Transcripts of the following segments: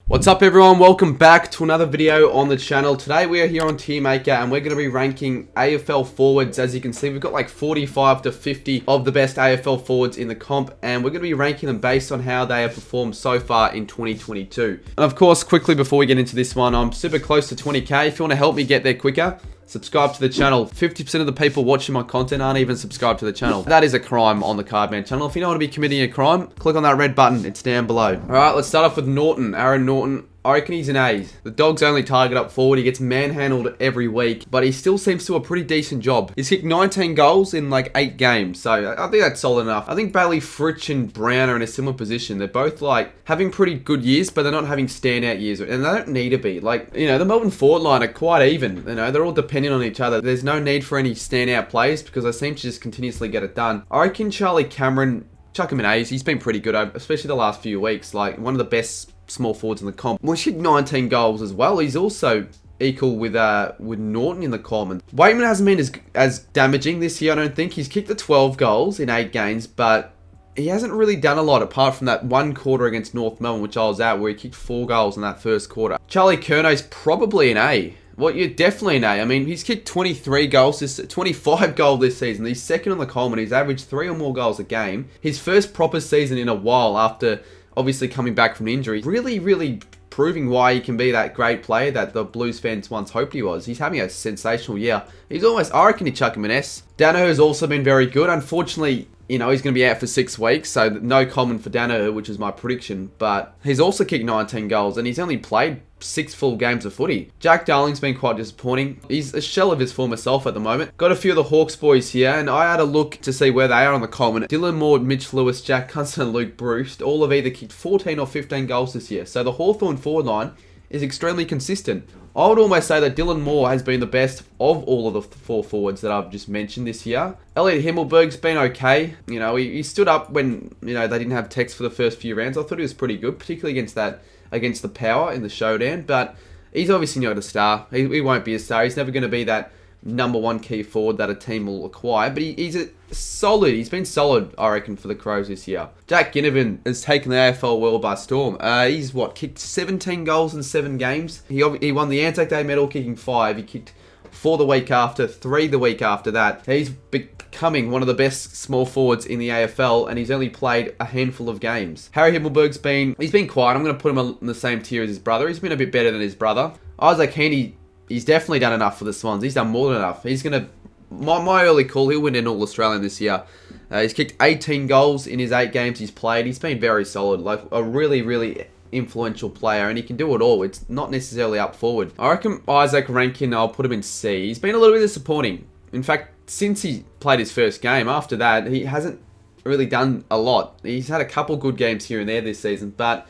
What's up everyone, welcome back to another video on the channel. Today we are here on Tier Maker and we're going to be ranking AFL forwards. As you can see, we've got like 45 to 50 of the best AFL forwards in the comp, and we're going to be ranking them based on how they have performed so far in 2022. And of course, quickly before we get into this one, I'm super close to 20k. If you want to help me get there quicker, subscribe to the channel. 50% of the people watching my content aren't even subscribed to the channel. That is a crime on the Cardman channel. If you don't want to be committing a crime, click on that red button. It's down below. Alright, let's start off with Norton. Aaron Norton. I reckon he's an A. The dog's only target up forward. He gets manhandled every week, but he still seems to do a pretty decent job. He's kicked 19 goals in like 8 games, so I think that's solid enough. I think Bailey, Fritsch, and Brown are in a similar position. They're both like having pretty good years, but they're not having standout years, and they don't need to be. Like, you know, the Melbourne forward line are quite even. You know, they're all dependent on each other. There's no need for any standout players because they seem to just continuously get it done. I reckon Charlie Cameron, chuck him in A's. He's been pretty good, especially the last few weeks. Like, one of the best small forwards in the comp. Well, he's kicked 19 goals as well. He's also equal with Norton in the column. And Waitman hasn't been as damaging this year, I don't think. He's kicked the 12 goals in 8 games, but he hasn't really done a lot apart from that one quarter against North Melbourne, which I was at, where he kicked 4 goals in that first quarter. Charlie Curnow's probably an A. Well, you're definitely an A. I mean, he's kicked 23 goals, 25 goals this season. He's second on the column and he's averaged 3 or more goals a game. His first proper season in a while after obviously coming back from injury. Really proving why he can be that great player that the Blues fans once hoped he was. He's having a sensational year. He's almost, I reckon he'd chuck him an S. Danaher has also been very good. Unfortunately, you know, he's going to be out for 6 weeks, so no comment for Danaher, which is my prediction. But he's also kicked 19 goals and he's only played 6 full games of footy. Jack Darling's been quite disappointing. He's a shell of his former self at the moment. Got a few of the Hawks boys here, and I had a look to see where they are on the column. Dylan Moore, Mitch Lewis, Jack Cunson, and Luke Bruce all have either kicked 14 or 15 goals this year. So the Hawthorn forward line is extremely consistent. I would almost say that Dylan Moore has been the best of all of the 4 forwards that I've just mentioned this year. Elliot Himmelberg's been okay. You know, he stood up when, you know, they didn't have text for the first few rounds. I thought he was pretty good, particularly against the Power in the showdown, but he's obviously not a star. He won't be a star. He's never going to be that number 1 key forward that a team will acquire, but he's he's been solid, I reckon, for the Crows this year. Jack Ginovan has taken the AFL world by storm. He's kicked 17 goals in 7 games. He won the Anzac Day medal kicking 5. He kicked 4 the week after, 3 the week after that. He's becoming one of the best small forwards in the AFL, and he's only played a handful of games. Harry Himmelberg's been quiet. I'm going to put him in the same tier as his brother. He's been a bit better than his brother. Isaac Heaney, he's definitely done enough for the Swans. He's done more than enough. He's going to, my early call, he'll win an All-Australian this year. He's kicked 18 goals in his 8 games he's played. He's been very solid, like a really influential player, and he can do it all. It's not necessarily up forward. I reckon Isaac Rankin, I'll put him in C. He's been a little bit disappointing. In fact, since he played his first game, after that, he hasn't really done a lot. He's had a couple good games here and there this season, but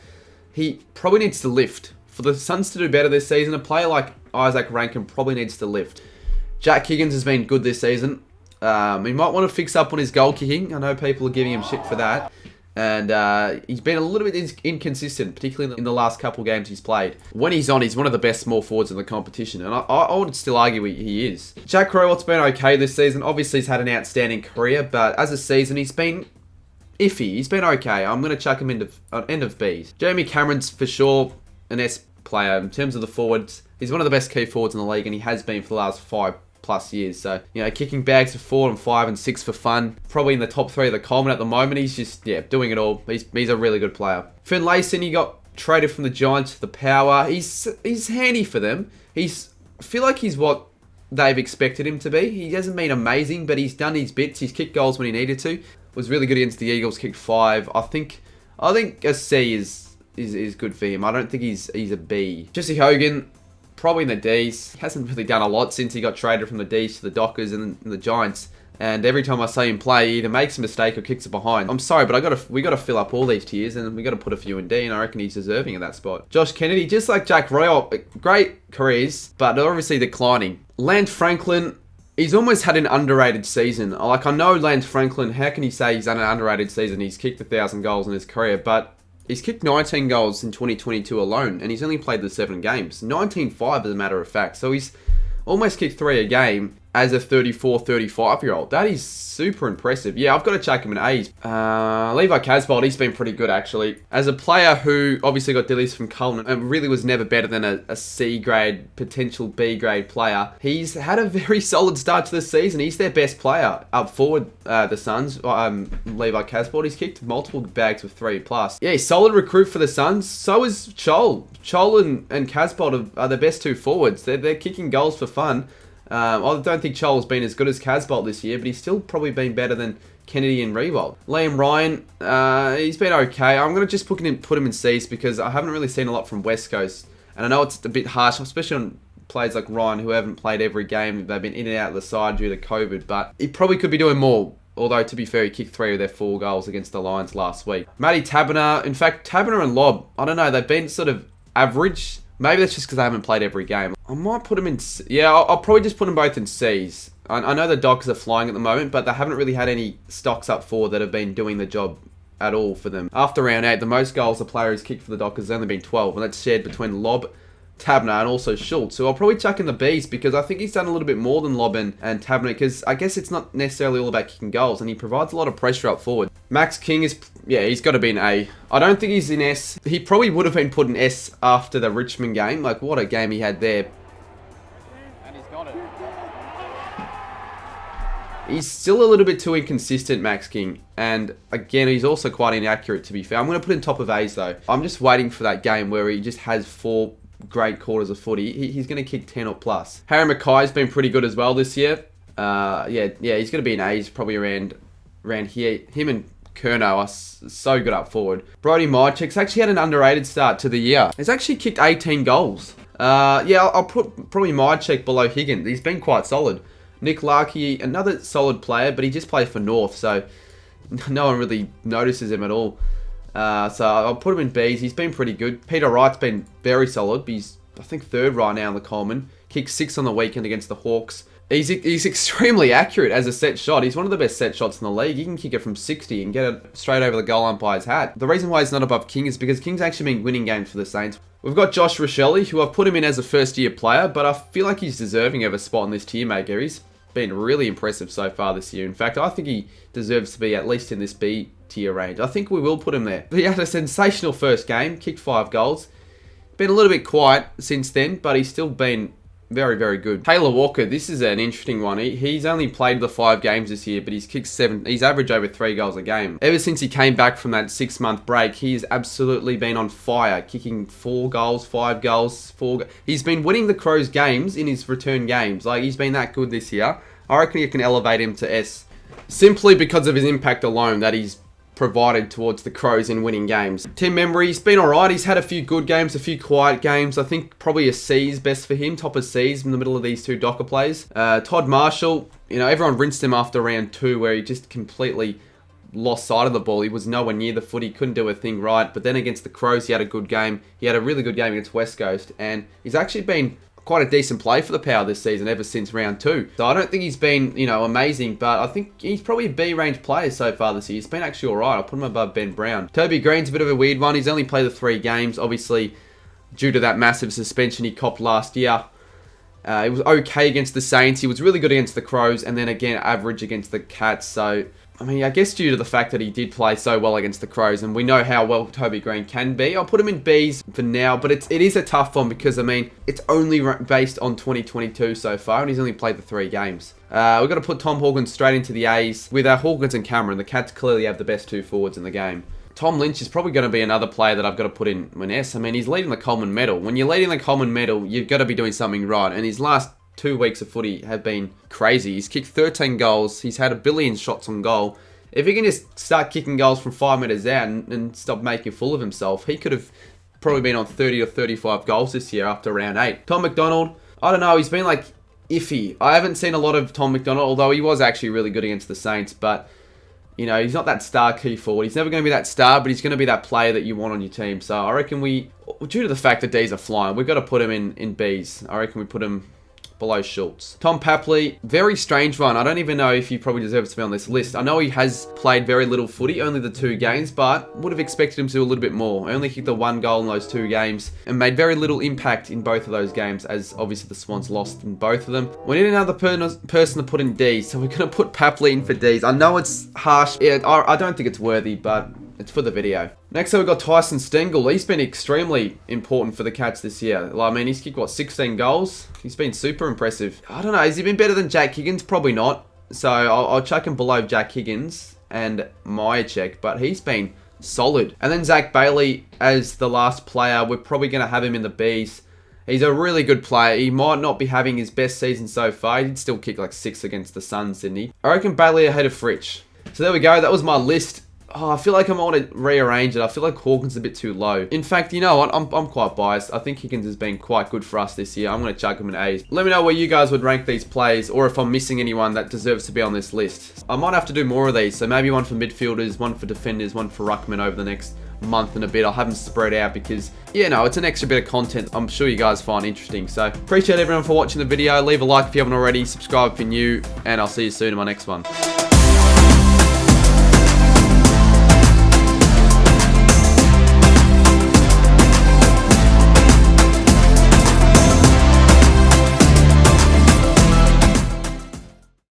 he probably needs to lift. For the Suns to do better this season, a player like Isaac Rankin probably needs to lift. Jack Higgins has been good this season. He might want to fix up on his goal kicking. I know people are giving him shit for that. And he's been a little bit inconsistent, particularly in the last couple games he's played. When he's on, he's one of the best small forwards in the competition, and I would still argue he is. Jack Rowett's been okay this season. Obviously, he's had an outstanding career, but as a season, he's been iffy. He's been okay. I'm going to chuck him into end of B's. Jeremy Cameron's for sure an S player in terms of the forwards. He's one of the best key forwards in the league, and he has been for the last 5+ years. So, you know, kicking bags for 4 and 5 and 6 for fun. Probably in the top 3 of the Coleman at the moment. He's just, doing it all. He's a really good player. Finn Laysan, he got traded from the Giants to the Power. He's handy for them. I feel like he's what they've expected him to be. He hasn't been amazing, but he's done his bits. He's kicked goals when he needed to. Was really good against the Eagles, kicked 5. I think a C is good for him. I don't think he's a B. Jesse Hogan, probably in the Ds. He hasn't really done a lot since he got traded from the Ds to the Dockers and the Giants. And every time I see him play, he either makes a mistake or kicks it behind. I'm sorry, but we got to fill up all these tiers, and we got to put a few in D, and I reckon he's deserving of that spot. Josh Kennedy, just like Jack Royal, great careers, but obviously declining. Lance Franklin, he's almost had an underrated season. Like, I know Lance Franklin, how can you say he's had an underrated season? He's kicked 1,000 goals in his career, but he's kicked 19 goals in 2022 alone, and he's only played the 7 games. 19-5 as a matter of fact. So he's almost kicked 3 a game. as a 34, 35-year-old. That is super impressive. Yeah, I've got to chuck him in A's. Levi Caspel, he's been pretty good, actually. As a player who obviously got dillies from Coleman and really was never better than a C-grade, potential B-grade player, he's had a very solid start to the season. He's their best player up forward, the Suns. Levi Caspel, he's kicked multiple bags with 3+. Yeah, solid recruit for the Suns. So is Chol. Chol and Caspel are the best two forwards. They're kicking goals for fun. I don't think Chol's been as good as Casbolt this year, but he's still probably been better than Kennedy and Revolt. Liam Ryan, he's been okay. I'm going to just put him in C's because I haven't really seen a lot from West Coast. And I know it's a bit harsh, especially on players like Ryan who haven't played every game. They've been in and out of the side due to COVID, but he probably could be doing more. Although, to be fair, he kicked 3 of their 4 goals against the Lions last week. Matty Taberner, in fact, Taberner and Lob, I don't know, they've been sort of average. Maybe that's just because I haven't played every game. I might put them in... Yeah, I'll probably just put them both in C's. I know the Dockers are flying at the moment, but they haven't really had any stocks up forward that have been doing the job at all for them. After round 8, the most goals a player has kicked for the Dockers has only been 12, and that's shared between Lob, Tabner, and also Schultz. So I'll probably chuck in the B's because I think he's done a little bit more than Lob and Tabner, because I guess it's not necessarily all about kicking goals, and he provides a lot of pressure up forward. Max King is... Yeah, he's got to be an A. I don't think he's in S. He probably would have been put in S after the Richmond game. Like, what a game he had there. And he's got it. He's still a little bit too inconsistent, Max King. And, again, he's also quite inaccurate, to be fair. I'm going to put him top of A's, though. I'm just waiting for that game where he just has 4 great quarters of footy. He's going to kick 10 or plus. Harry Mackay's been pretty good as well this year. Yeah, he's going to be an A's probably around here. Him and Curnow are so good up forward. Brody Mychek's actually had an underrated start to the year. He's actually kicked 18 goals. Yeah, I'll put probably Mychek below Higgins. He's been quite solid. Nick Larkey, another solid player, but he just plays for North, so no one really notices him at all. So I'll put him in B's. He's been pretty good. Peter Wright's been very solid. He's, I think, 3rd right now in the Coleman. Kicked 6 on the weekend against the Hawks. He's extremely accurate as a set shot. He's one of the best set shots in the league. He can kick it from 60 and get it straight over the goal umpire's hat. The reason why he's not above King is because King's actually been winning games for the Saints. We've got Josh Shelley, who I've put him in as a first-year player, but I feel like he's deserving of a spot in this tier maker. He's been really impressive so far this year. In fact, I think he deserves to be at least in this B tier range. I think we will put him there. He had a sensational first game, kicked 5 goals. Been a little bit quiet since then, but he's still been very, very good. Taylor Walker, this is an interesting one. He's only played the 5 games this year, but he's kicked 7. He's averaged over 3 goals a game. Ever since he came back from that 6-month break, he's absolutely been on fire, kicking 4 goals, 5 goals, 4. He's been winning the Crows games in his return games. Like, he's been that good this year. I reckon you can elevate him to S simply because of his impact alone that he's provided towards the Crows in winning games. Team memory, he's been alright. He's had a few good games, a few quiet games. I think probably a C is best for him. Top of C's in the middle of these 2 Docker plays. Todd Marshall, you know, everyone rinsed him after round 2 where he just completely lost sight of the ball. He was nowhere near the footy, couldn't do a thing right. But then against the Crows, he had a good game. He had a really good game against West Coast. And he's actually been quite a decent play for the Power this season ever since round 2. So I don't think he's been, you know, amazing, but I think he's probably a B-range player so far this year. He's been actually alright. I'll put him above Ben Brown. Toby Green's a bit of a weird one. He's only played the 3 games, obviously, due to that massive suspension he copped last year. He was okay against the Saints. He was really good against the Crows, and then again, average against the Cats. So, I mean, I guess due to the fact that he did play so well against the Crows, and we know how well Toby Green can be, I'll put him in B's for now, but it is a tough one because, I mean, it's only based on 2022 so far, and he's only played the 3 games. We've got to put Tom Hawkins straight into the A's. With Hawkins and Cameron, the Cats clearly have the best 2 forwards in the game. Tom Lynch is probably going to be another player that I've got to put in an S. I mean, he's leading the Coleman medal. When you're leading the Coleman medal, you've got to be doing something right, and his last 2 weeks of footy have been crazy. He's kicked 13 goals. He's had 1 billion shots on goal. If he can just start kicking goals from 5 metres out and stop making a fool of himself, he could have probably been on 30 or 35 goals this year after round 8. Tom Mcdonald, I don't know, he's been like iffy. I haven't seen a lot of Tom Mcdonald, although he was actually really good against the Saints, but you know, he's not that star key forward. He's never going to be that star, but he's going to be that player that you want on your team. So I reckon due to the fact that D's are flying, we've got to put him in B's. I reckon we put him below Schultz. Tom Papley, very strange one. I don't even know if he probably deserves to be on this list. I know he has played very little footy, only the 2 games, but would have expected him to do a little bit more. Only kicked the 1 goal in those 2 games and made very little impact in both of those games, as obviously the Swans lost in both of them. We need another person to put in D, so we're going to put Papley in for Ds. I know it's harsh. Yeah, I don't think it's worthy, but it's for the video. Next up, we've got Tyson Stengel. He's been extremely important for the Cats this year. I mean, he's kicked, what, 16 goals? He's been super impressive. I don't know. Has he been better than Jack Higgins? Probably not. So I'll chuck him below Jack Higgins and Myercheck, but he's been solid. And then Zach Bailey as the last player. We're probably going to have him in the Bs. He's a really good player. He might not be having his best season so far. He did still kick like 6 against the Suns, didn't he? I reckon Bailey ahead of Fritsch. So there we go. That was my list. Oh, I feel like I might want to rearrange it. I feel like Hawkins is a bit too low. In fact, you know what? I'm quite biased. I think Higgins has been quite good for us this year. I'm going to chuck him in A's. Let me know where you guys would rank these plays, or if I'm missing anyone that deserves to be on this list. I might have to do more of these. So maybe one for midfielders, one for defenders, one for ruckman over the next month and a bit. I'll have them spread out because, you know, it's an extra bit of content I'm sure you guys find interesting. So appreciate everyone for watching the video. Leave a like if you haven't already. Subscribe if you're new, and I'll see you soon in my next one.